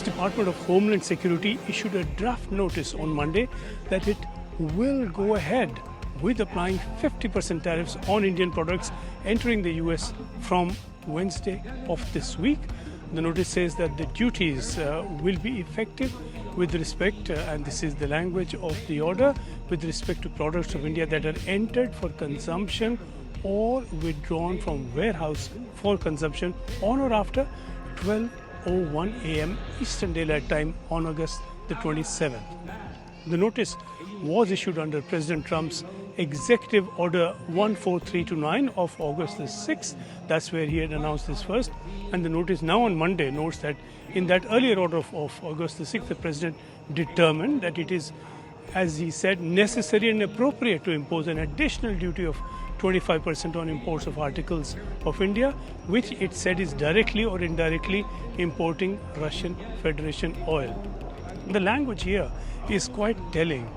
US Department of Homeland Security issued a draft notice on Monday that it will go ahead with applying 50% tariffs on Indian products entering the US from Wednesday of this week. The notice says that the duties will be effective with respect, and this is the language of the order, with respect to products of India that are entered for consumption or withdrawn from warehouse for consumption on or after 12:01 a.m. Eastern Daylight Time on August the 27th. The notice was issued under President Trump's Executive Order 14329 of August the 6th. That's where he had announced this first. And the notice now on Monday notes that in that earlier order of August the 6th, the President determined that it is, as he said, necessary and appropriate to impose an additional duty of 25% on imports of articles of India, which it said is directly or indirectly importing Russian Federation oil. The language here is quite telling.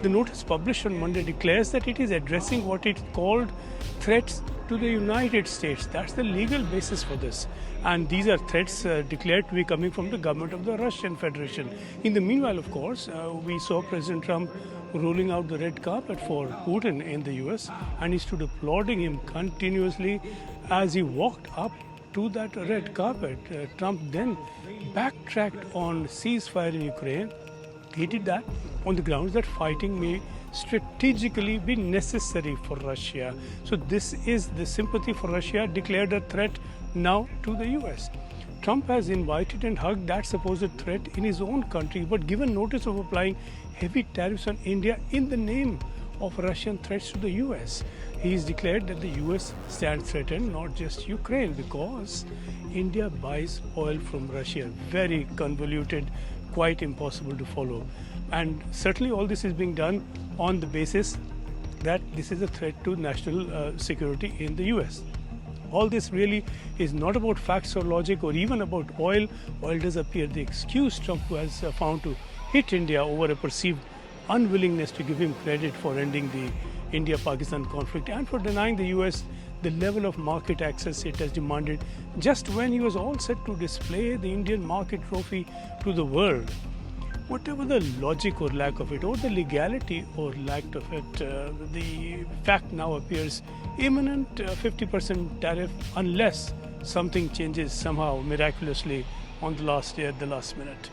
The notice published on Monday declares that it is addressing what it called threats to the United States. That's the legal basis for this. And these are threats declared to be coming from the government of the Russian Federation. In the meanwhile, of course, we saw President Trump rolling out the red carpet for Putin in the US, and he stood applauding him continuously as he walked up to that red carpet. Trump then backtracked on ceasefire in Ukraine. He did that on the grounds that fighting may strategically be necessary for Russia. So this is the sympathy for Russia declared a threat now to the US. Trump has invited and hugged that supposed threat in his own country, but given notice of applying heavy tariffs on India in the name of Russian threats to the US. He's declared that the US stands threatened, not just Ukraine, because India buys oil from Russia. Very convoluted, quite impossible to follow. And certainly all this is being done on the basis that this is a threat to national security in the US. All this really is not about facts or logic or even about oil. Oil does appear the excuse Trump has found to hit India over a perceived unwillingness to give him credit for ending the India-Pakistan conflict and for denying the US the level of market access it has demanded just when he was all set to display the Indian market trophy to the world. Whatever the logic or lack of it, or the legality or lack of it, the fact now appears imminent 50% tariff unless something changes somehow miraculously on the last day at the last minute.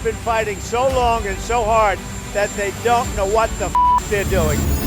Been fighting so long and so hard that they don't know what the they're doing.